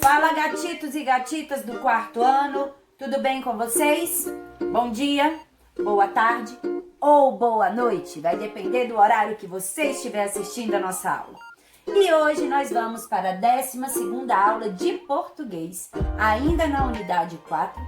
Fala, gatitos e gatitas do quarto ano, tudo bem com vocês? Bom dia, boa tarde ou boa noite, vai depender do horário que você estiver assistindo a nossa aula. E hoje nós vamos para a 12ª aula de português, ainda na unidade 4,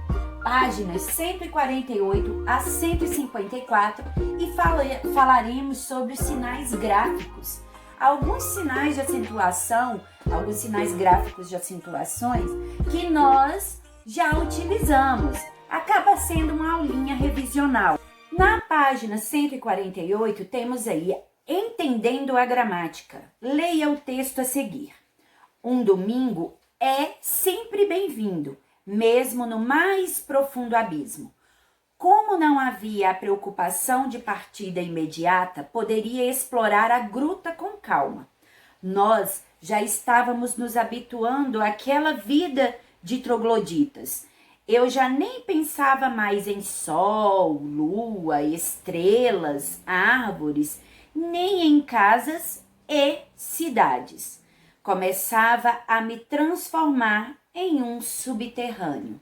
páginas 148 a 154, e falaremos sobre os sinais gráficos. Alguns sinais de acentuação, alguns sinais gráficos de acentuações que nós já utilizamos. Acaba sendo uma aulinha revisional. Na página 148 temos aí Entendendo a Gramática. Leia o texto a seguir. Um domingo é sempre bem-vindo, mesmo no mais profundo abismo. Como não havia a preocupação de partida imediata, poderia explorar a gruta com calma. Nós já estávamos nos habituando àquela vida de trogloditas. Eu já nem pensava mais em sol, lua, estrelas, árvores, nem em casas e cidades. Começava a me transformar em um subterrâneo.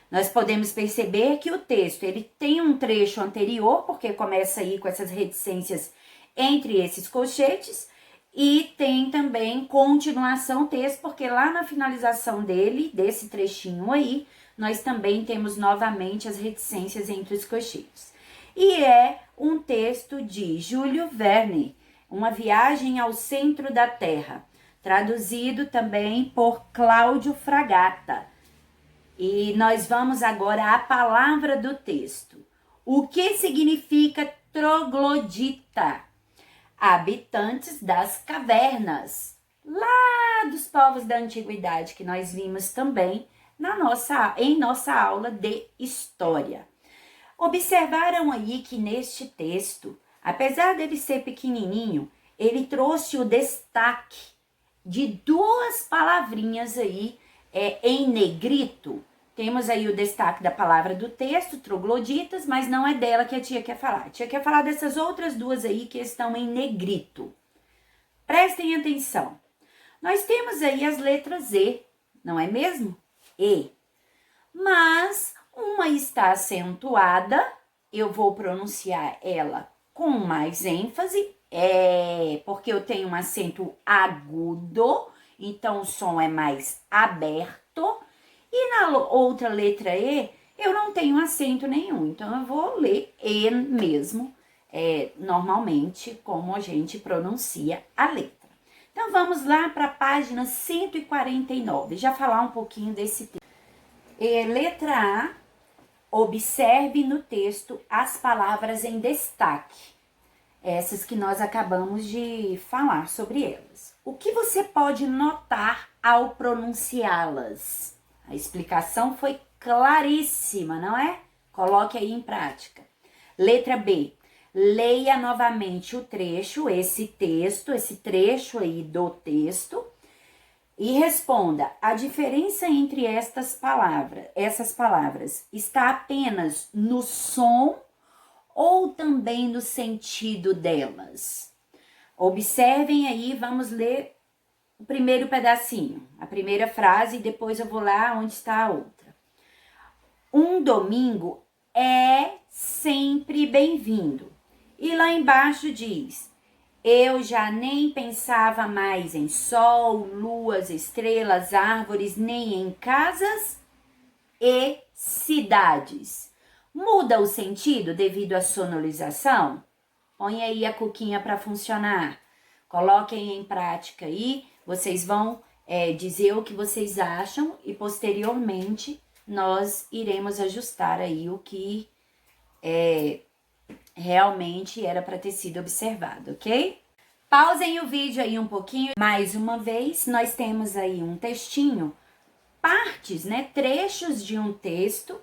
Nós podemos perceber que o texto ele tem um trecho anterior, porque começa aí com essas reticências entre esses colchetes, e tem também continuação texto, porque lá na finalização dele, desse trechinho aí, nós também temos novamente as reticências entre os colchetes. E é um texto de Júlio Verne, Uma Viagem ao Centro da Terra, traduzido também por Cláudio Fragata. E nós vamos agora à palavra do texto. O que significa troglodita? Habitantes das cavernas, lá dos povos da antiguidade, que nós vimos também em nossa aula de história. Observaram aí que neste texto, apesar dele ser pequenininho, ele trouxe o destaque de duas palavrinhas aí em negrito. Temos aí o destaque da palavra do texto, trogloditas, mas não é dela que a tia quer falar. A tia quer falar dessas outras duas aí que estão em negrito. Prestem atenção. Nós temos aí as letras E, não é mesmo? E. Mas uma está acentuada, eu vou pronunciar ela com mais ênfase, porque eu tenho um acento agudo, então o som é mais aberto. E na outra letra E, eu não tenho acento nenhum, então eu vou ler E mesmo, normalmente, como a gente pronuncia a letra. Então, vamos lá para a página 149, já falar um pouquinho desse texto. Letra A, observe no texto as palavras em destaque, essas que nós acabamos de falar sobre elas. O que você pode notar ao pronunciá-las? A explicação foi claríssima, não é? Coloque aí em prática. Letra B. Leia novamente o trecho, esse trecho aí do texto, e responda: a diferença entre essas palavras está apenas no som ou também no sentido delas? Observem aí, vamos ler o primeiro pedacinho, a primeira frase, e depois eu vou lá onde está a outra. Um domingo é sempre bem-vindo. E lá embaixo diz: eu já nem pensava mais em sol, luas, estrelas, árvores, nem em casas e cidades. Muda o sentido devido à sonorização? Põe aí a cuquinha para funcionar. Coloquem em prática aí. Vocês vão dizer o que vocês acham e posteriormente nós iremos ajustar aí o que realmente era para ter sido observado, ok? Pausem o vídeo aí um pouquinho. Mais uma vez, nós temos aí um textinho, partes, né? Trechos de um texto,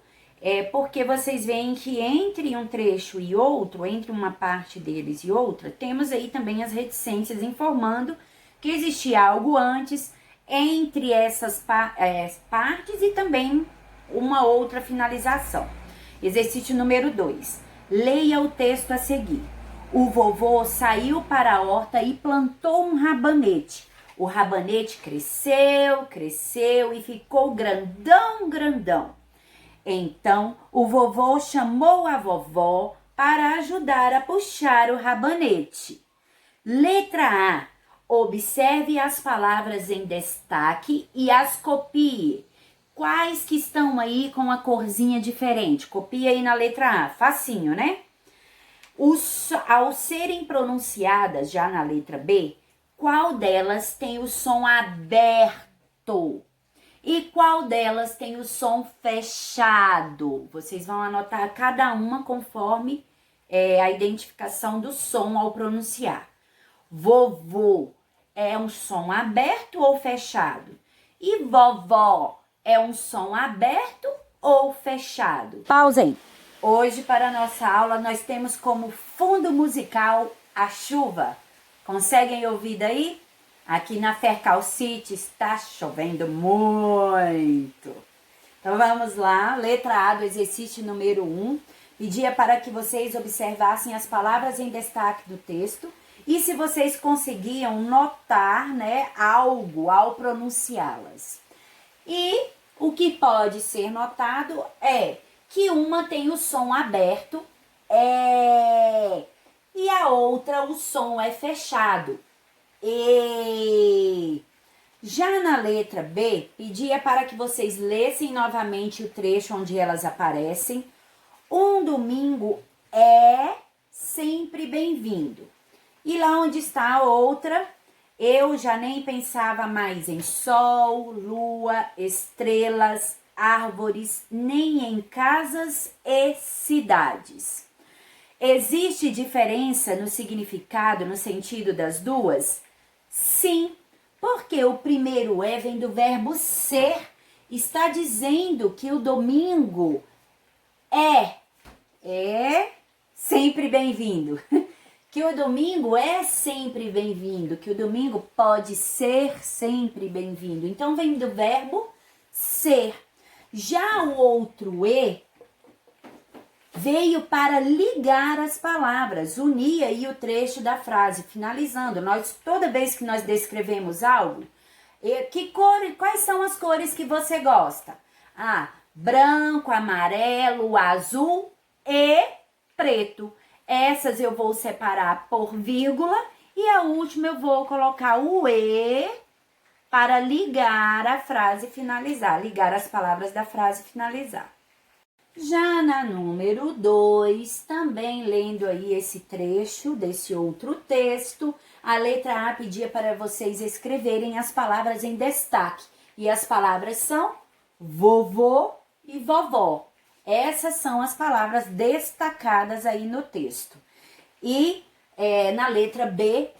porque vocês veem que entre um trecho e outro, entre uma parte deles e outra, temos aí também as reticências informando que existia algo antes, entre essas partes e também uma outra finalização. Exercício número 2. Leia o texto a seguir. O vovô saiu para a horta e plantou um rabanete. O rabanete cresceu, cresceu e ficou grandão, grandão. Então, o vovô chamou a vovó para ajudar a puxar o rabanete. Letra A. Observe as palavras em destaque e as copie. Quais que estão aí com a corzinha diferente? Copia aí na letra A. Facinho, né? Ao serem pronunciadas já na letra B, qual delas tem o som aberto? E qual delas tem o som fechado? Vocês vão anotar cada uma conforme a identificação do som ao pronunciar. Vovô é um som aberto ou fechado? E vovó é um som aberto ou fechado? Pausem. Hoje, para a nossa aula, nós temos como fundo musical a chuva. Conseguem ouvir daí? Aqui na Fercal City está chovendo muito. Então vamos lá, letra A do exercício número 1. Pedia para que vocês observassem as palavras em destaque do texto e se vocês conseguiam notar, né, algo ao pronunciá-las. E o que pode ser notado é que uma tem o som aberto e a outra o som é fechado. E já na letra B, pedia para que vocês lessem novamente o trecho onde elas aparecem. Um domingo é sempre bem-vindo. E lá onde está a outra, eu já nem pensava mais em sol, lua, estrelas, árvores, nem em casas e cidades. Existe diferença no significado, no sentido das duas? Sim, porque o primeiro vem do verbo ser, está dizendo que o domingo é sempre bem-vindo. Que o domingo é sempre bem-vindo, que o domingo pode ser sempre bem-vindo. Então vem do verbo ser. Já o outro veio para ligar as palavras, unir aí o trecho da frase, finalizando. Toda vez que nós descrevemos algo, quais são as cores que você gosta? Branco, amarelo, azul e preto. Essas eu vou separar por vírgula e a última eu vou colocar o E para ligar a frase e finalizar, ligar as palavras da frase e finalizar. Já na número 2, também lendo aí esse trecho desse outro texto, a letra A pedia para vocês escreverem as palavras em destaque. E as palavras são vovô e vovó. Essas são as palavras destacadas aí no texto. E na letra B,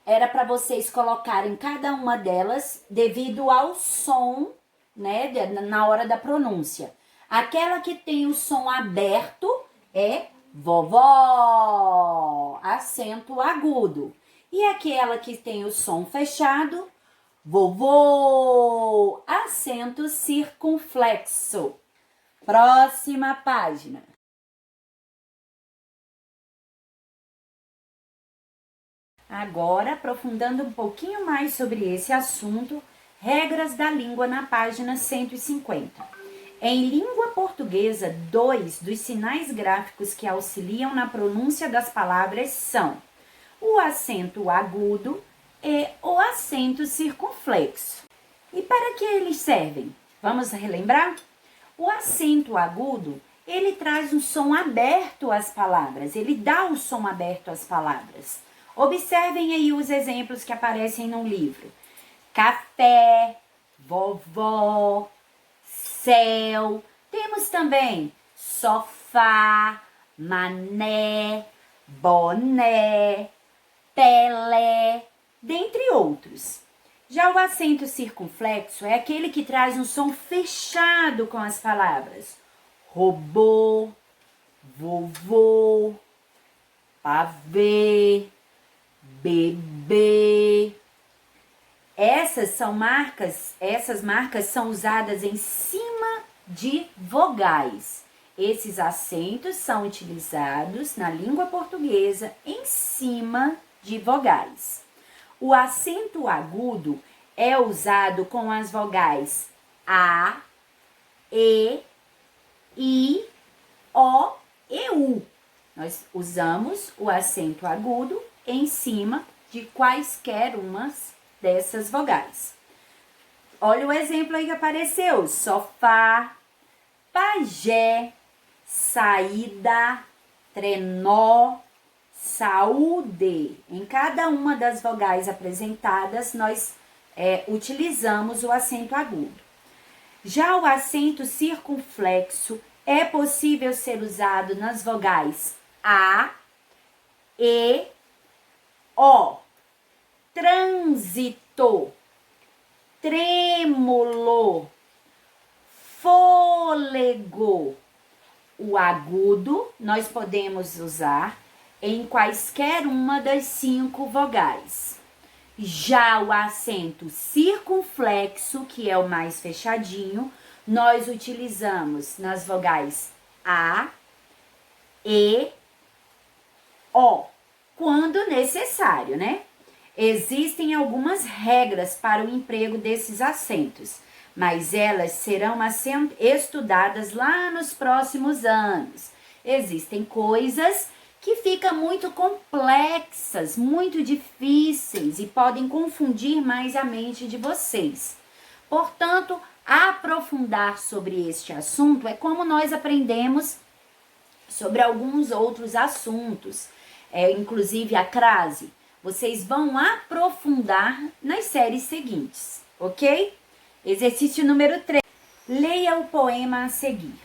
era para vocês colocarem cada uma delas devido ao som, né, na hora da pronúncia. Aquela que tem o som aberto é vovó, acento agudo. E aquela que tem o som fechado, vovô, acento circunflexo. Próxima página. Agora, aprofundando um pouquinho mais sobre esse assunto, regras da língua na página 150. Em língua portuguesa, 2 dos sinais gráficos que auxiliam na pronúncia das palavras são o acento agudo e o acento circunflexo. E para que eles servem? Vamos relembrar? O acento agudo, ele traz um som aberto às palavras, ele dá o som aberto às palavras. Observem aí os exemplos que aparecem no livro. Café, vovó, céu. Temos também sofá, mané, boné, Pelé, dentre outros. Já o acento circunflexo é aquele que traz um som fechado com as palavras. Robô, vovô, pavê, bebê. Essas marcas são usadas em cima de vogais. Esses acentos são utilizados na língua portuguesa em cima de vogais. O acento agudo é usado com as vogais A, E, I, O e U. Nós usamos o acento agudo em cima de quaisquer umas dessas vogais. Olha o exemplo aí que apareceu: sofá, pajé, saída, trenó, saúde. Em cada uma das vogais apresentadas, nós utilizamos o acento agudo. Já o acento circunflexo é possível ser usado nas vogais A, E, O. Trânsito, trêmulo, fôlego. O agudo nós podemos usar em quaisquer uma das 5 vogais. Já o acento circunflexo, que é o mais fechadinho, nós utilizamos nas vogais A, E, O, quando necessário, né? Existem algumas regras para o emprego desses acentos, mas elas serão estudadas lá nos próximos anos. Existem coisas que ficam muito complexas, muito difíceis e podem confundir mais a mente de vocês. Portanto, aprofundar sobre este assunto é como nós aprendemos sobre alguns outros assuntos, inclusive a crase. Vocês vão aprofundar nas séries seguintes, ok? Exercício número 3. Leia o poema a seguir.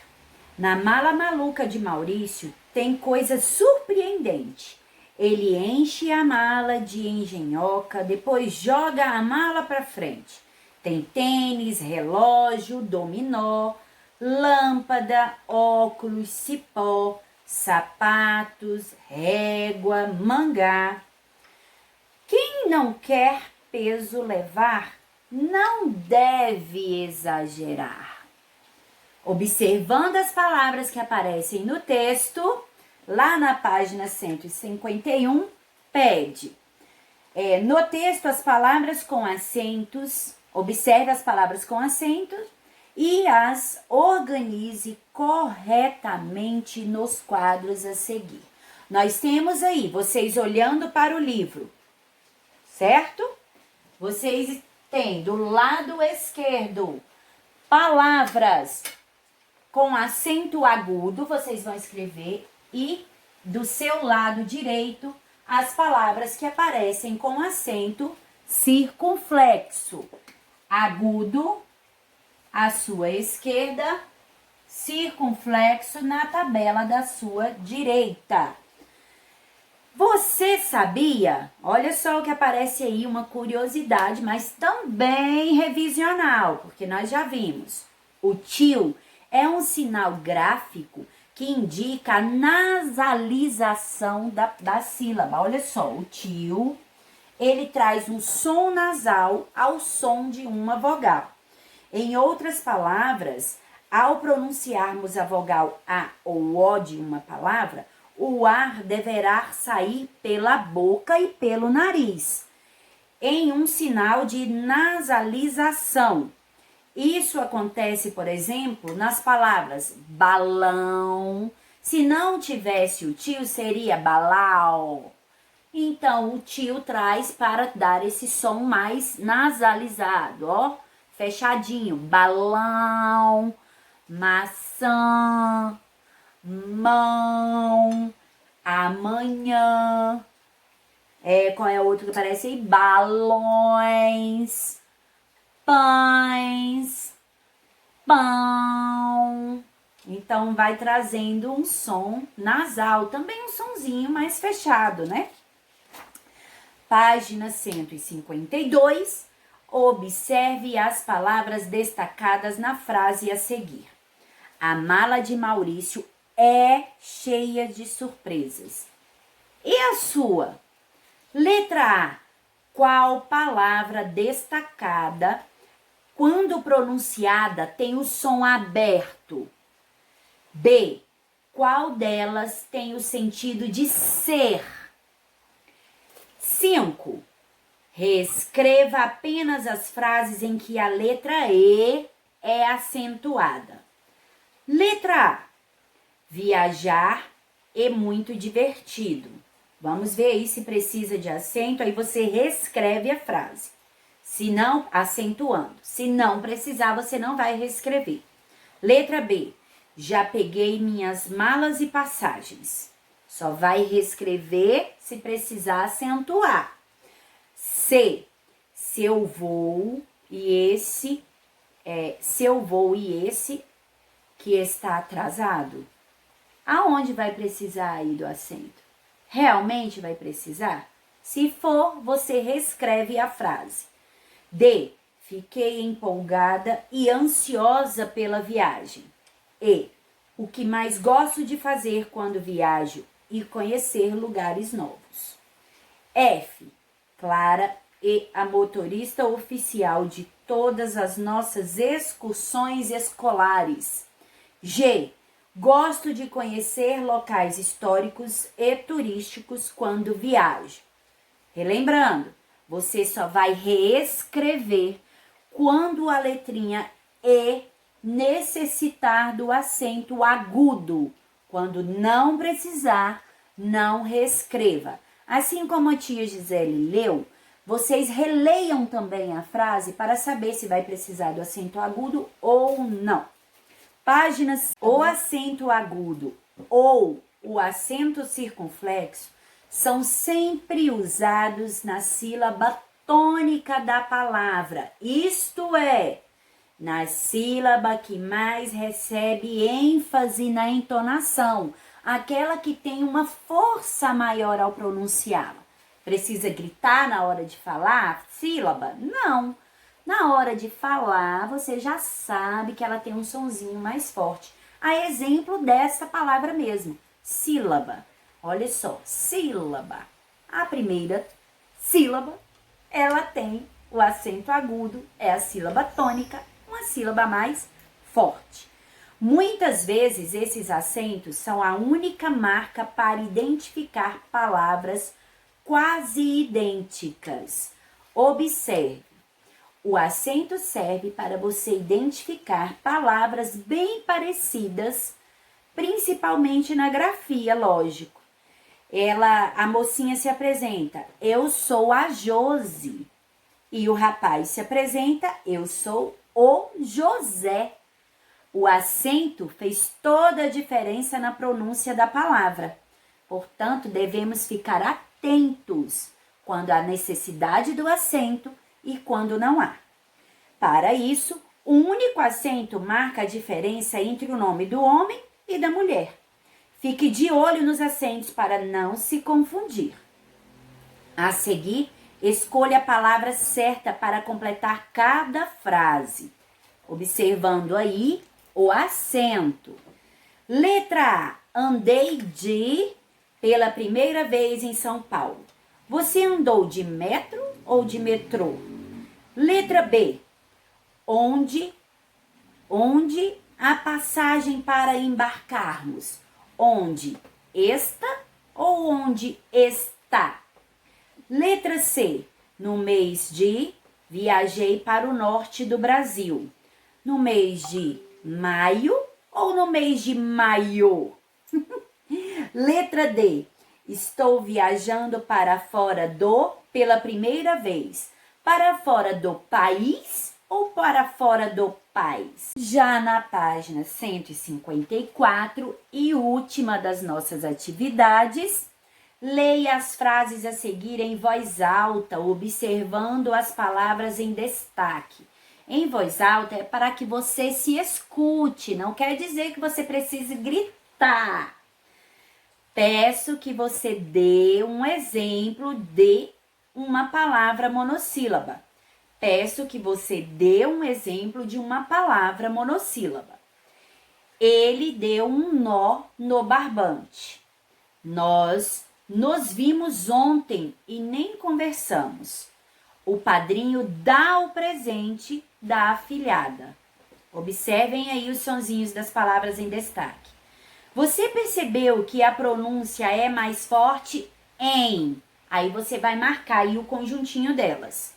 Na mala maluca de Maurício tem coisa surpreendente. Ele enche a mala de engenhoca, depois joga a mala para frente. Tem tênis, relógio, dominó, lâmpada, óculos, cipó, sapatos, régua, mangá. Quem não quer peso levar, não deve exagerar. Observando as palavras que aparecem no texto, lá na página 151, pede. No texto, as palavras com acentos, observe as palavras com acentos e as organize corretamente nos quadros a seguir. Nós temos aí, vocês olhando para o livro, certo? Vocês têm do lado esquerdo palavras com acento agudo, vocês vão escrever, e do seu lado direito as palavras que aparecem com acento circunflexo. Agudo à sua esquerda, circunflexo na tabela da sua direita. Você sabia? Olha só o que aparece aí, uma curiosidade, mas também revisional, porque nós já vimos. O tio é um sinal gráfico que indica a nasalização da sílaba. Olha só, o tio, ele traz um som nasal ao som de uma vogal. Em outras palavras, ao pronunciarmos a vogal A ou O de uma palavra, o ar deverá sair pela boca e pelo nariz, em um sinal de nasalização. Isso acontece, por exemplo, nas palavras balão. Se não tivesse o tio, seria balau. Então, o tio traz para dar esse som mais nasalizado, ó, fechadinho. Balão, maçã, mão, amanhã. Qual é o outro que aparece aí? Balões, pães, pão. Então, vai trazendo um som nasal, também um sonzinho mais fechado, né? Página 152, observe as palavras destacadas na frase a seguir. A mala de Maurício é cheia de surpresas. E a sua? Letra A. Qual palavra destacada, quando pronunciada, tem o som aberto? B. Qual delas tem o sentido de ser? 5. Reescreva apenas as frases em que a letra E é acentuada. Letra A. Viajar é muito divertido. Vamos ver aí se precisa de acento, aí você reescreve a frase. Se não, acentuando. Se não precisar, você não vai reescrever. Letra B. Já peguei minhas malas e passagens. Só vai reescrever se precisar acentuar. C. Seu voo e esse que está atrasado. Aonde vai precisar aí do acento? Realmente vai precisar? Se for, você reescreve a frase. D. Fiquei empolgada e ansiosa pela viagem. E. O que mais gosto de fazer quando viajo e conhecer lugares novos. F. Clara é a motorista oficial de todas as nossas excursões escolares. G. Gosto de conhecer locais históricos e turísticos quando viajo. Relembrando, você só vai reescrever quando a letrinha E necessitar do acento agudo. Quando não precisar, não reescreva. Assim como a tia Gisele leu, vocês releiam também a frase para saber se vai precisar do acento agudo ou não. Páginas, o acento agudo ou o acento circunflexo são sempre usados na sílaba tônica da palavra, isto é, na sílaba que mais recebe ênfase na entonação, aquela que tem uma força maior ao pronunciá-la. Precisa gritar na hora de falar sílaba? Não. Na hora de falar, você já sabe que ela tem um sonzinho mais forte. A exemplo dessa palavra mesmo, sílaba. Olha só, sílaba. A primeira sílaba, ela tem o acento agudo, é a sílaba tônica, uma sílaba mais forte. Muitas vezes esses acentos são a única marca para identificar palavras quase idênticas. Observe. O acento serve para você identificar palavras bem parecidas, principalmente na grafia, lógico. A mocinha se apresenta, eu sou a Josi. E o rapaz se apresenta, eu sou o José. O acento fez toda a diferença na pronúncia da palavra. Portanto, devemos ficar atentos quando há necessidade do acento e quando não há. Para isso, um único acento marca a diferença entre o nome do homem e da mulher. Fique de olho nos acentos para não se confundir. A seguir, escolha a palavra certa para completar cada frase, observando aí o acento. Letra A. Andei pela primeira vez em São Paulo. Você andou de metro ou de metrô? Letra B. Onde a passagem para embarcarmos? Onde esta ou onde está? Letra C. No mês de viajei para o norte do Brasil. No mês de maio ou no mês de maio? Letra D. Estou viajando para fora pela primeira vez. Para fora do país ou para fora do país? Já na página 154 e última das nossas atividades, leia as frases a seguir em voz alta, observando as palavras em destaque. Em voz alta é para que você se escute, não quer dizer que você precise gritar. Peço que você dê um exemplo de uma palavra monossílaba. Peço que você dê um exemplo de uma palavra monossílaba. Ele deu um nó no barbante. Nós nos vimos ontem e nem conversamos. O padrinho dá o presente da afilhada. Observem aí os sonzinhos das palavras em destaque. Você percebeu que a pronúncia é mais forte em? Aí você vai marcar aí o conjuntinho delas.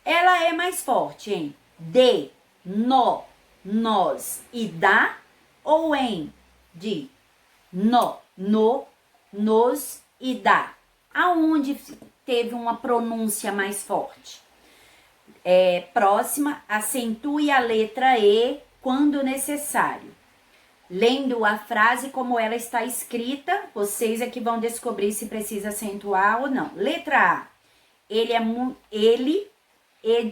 Ela é mais forte em de, no, nós e da, ou em de, no, nos e da? Aonde teve uma pronúncia mais forte? Próxima, acentue a letra E quando necessário. Lendo a frase como ela está escrita, vocês é que vão descobrir se precisa acentuar ou não. Letra A, ele é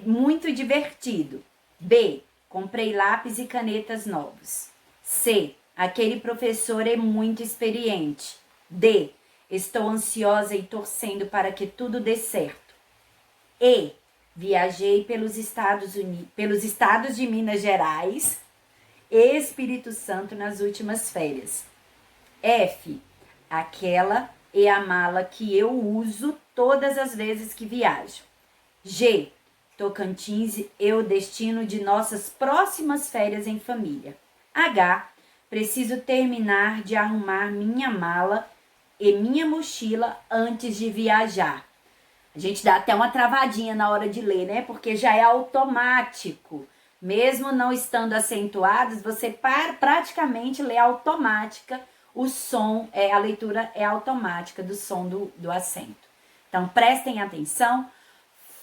muito divertido. B, comprei lápis e canetas novos. C, aquele professor é muito experiente. D, estou ansiosa e torcendo para que tudo dê certo. E, viajei pelos estados de Minas Gerais e Espírito Santo nas últimas férias. F, aquela é a mala que eu uso todas as vezes que viajo. G, Tocantins é o destino de nossas próximas férias em família. H, preciso terminar de arrumar minha mala e minha mochila antes de viajar. A gente dá até uma travadinha na hora de ler, né? Porque já é automático. Mesmo não estando acentuados, você praticamente lê automática o som, a leitura é automática do som do acento. Então, prestem atenção,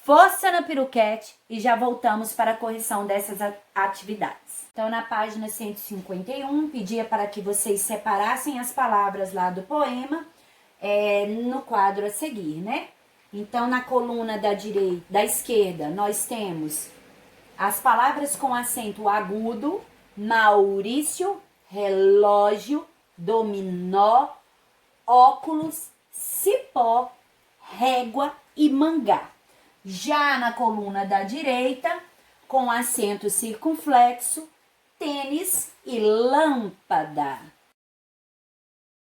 força na peruquete e já voltamos para a correção dessas atividades. Então, na página 151, pedia para que vocês separassem as palavras lá do poema no quadro a seguir, né? Então, na coluna da esquerda, nós temos as palavras com acento agudo: Maurício, relógio, dominó, óculos, cipó, régua e mangá. Já na coluna da direita, com acento circunflexo, tênis e lâmpada.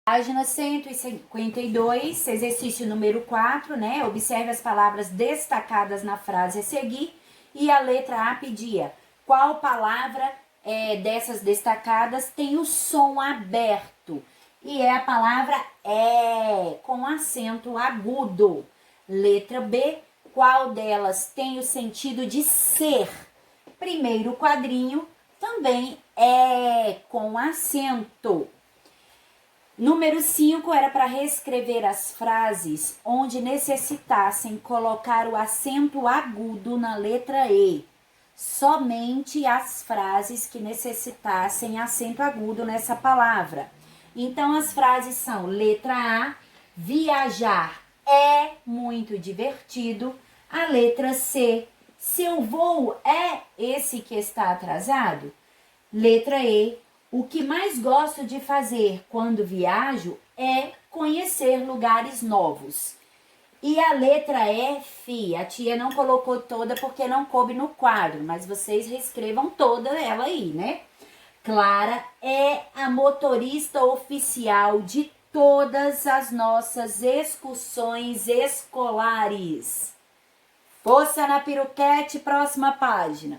Página 152, exercício número 4, né? Observe as palavras destacadas na frase a seguir. E a letra A pedia qual palavra dessas destacadas tem o som aberto. E é a palavra com acento agudo. Letra B, qual delas tem o sentido de ser? Primeiro quadrinho também é com acento. Número 5 era para reescrever as frases onde necessitassem colocar o acento agudo na letra E. Somente as frases que necessitassem acento agudo nessa palavra. Então, as frases são: letra A, viajar é muito divertido. A letra C, seu voo é esse que está atrasado. Letra E, o que mais gosto de fazer quando viajo é conhecer lugares novos. E a letra F, a tia não colocou toda porque não coube no quadro, mas vocês reescrevam toda ela aí, né? Clara é a motorista oficial de todas as nossas excursões escolares. Força na peruquete, próxima página.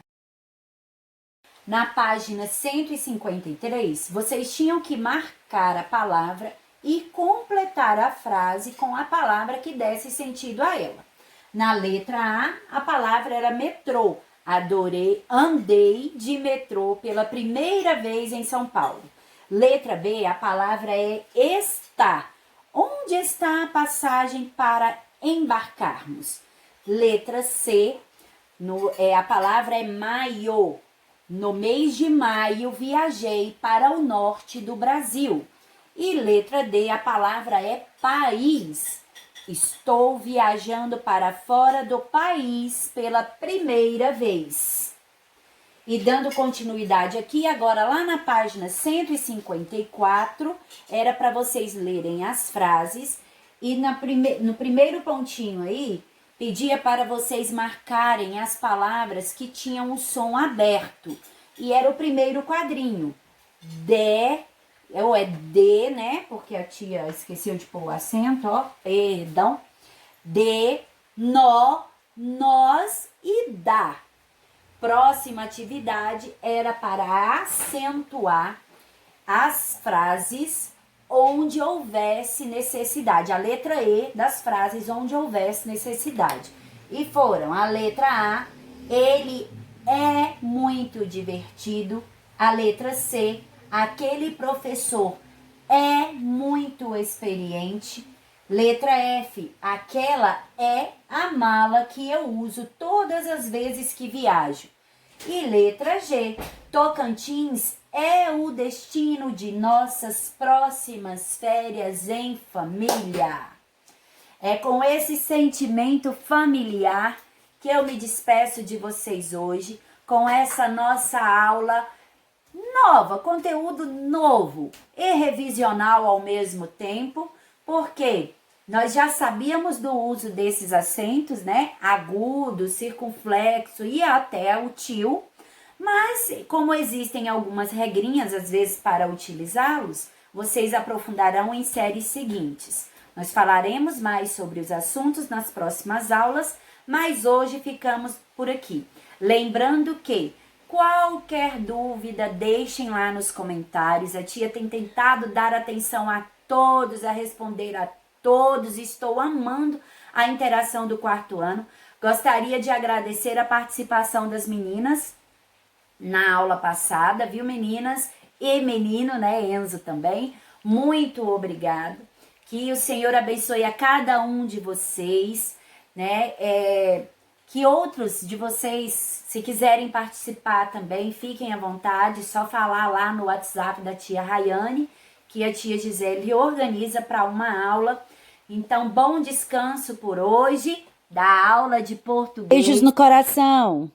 Na página 153, vocês tinham que marcar a palavra e completar a frase com a palavra que desse sentido a ela. Na letra A, a palavra era metrô. Andei de metrô pela primeira vez em São Paulo. Letra B, a palavra é está. Onde está a passagem para embarcarmos? Letra C, a palavra é maio. No mês de maio, viajei para o norte do Brasil. E letra D, a palavra é país. Estou viajando para fora do país pela primeira vez. E dando continuidade aqui, agora lá na página 154, era para vocês lerem as frases. E no primeiro pontinho aí, pedia para vocês marcarem as palavras que tinham o som aberto. E era o primeiro quadrinho. Ou é D, né? Porque a tia esqueceu de pôr o acento, ó. Perdão. De, nó, nós e da. Próxima atividade era para acentuar as frases onde houvesse necessidade. A letra E das frases onde houvesse necessidade. E foram a letra A, ele é muito divertido. A letra C, aquele professor é muito experiente. Letra F, aquela é a mala que eu uso todas as vezes que viajo. E letra G, Tocantins é o destino de nossas próximas férias em família. É com esse sentimento familiar que eu me despeço de vocês hoje, com essa nossa aula nova, conteúdo novo e revisional ao mesmo tempo, porque nós já sabíamos do uso desses acentos, né? Agudo, circunflexo e até o tio, mas como existem algumas regrinhas às vezes para utilizá-los, vocês aprofundarão em séries seguintes. Nós falaremos mais sobre os assuntos nas próximas aulas, mas hoje ficamos por aqui. Lembrando que qualquer dúvida, deixem lá nos comentários. A tia tem tentado dar atenção a todos, a responder a todos. Estou amando a interação do quarto ano. Gostaria de agradecer a participação das meninas na aula passada, viu, meninas? E menino, né, Enzo também. Muito obrigado. Que o Senhor abençoe a cada um de vocês, né? Que outros de vocês, se quiserem participar também, fiquem à vontade, só falar lá no WhatsApp da tia Rayane, que a tia Gisele organiza para uma aula. Então, bom descanso por hoje da aula de português. Beijos no coração!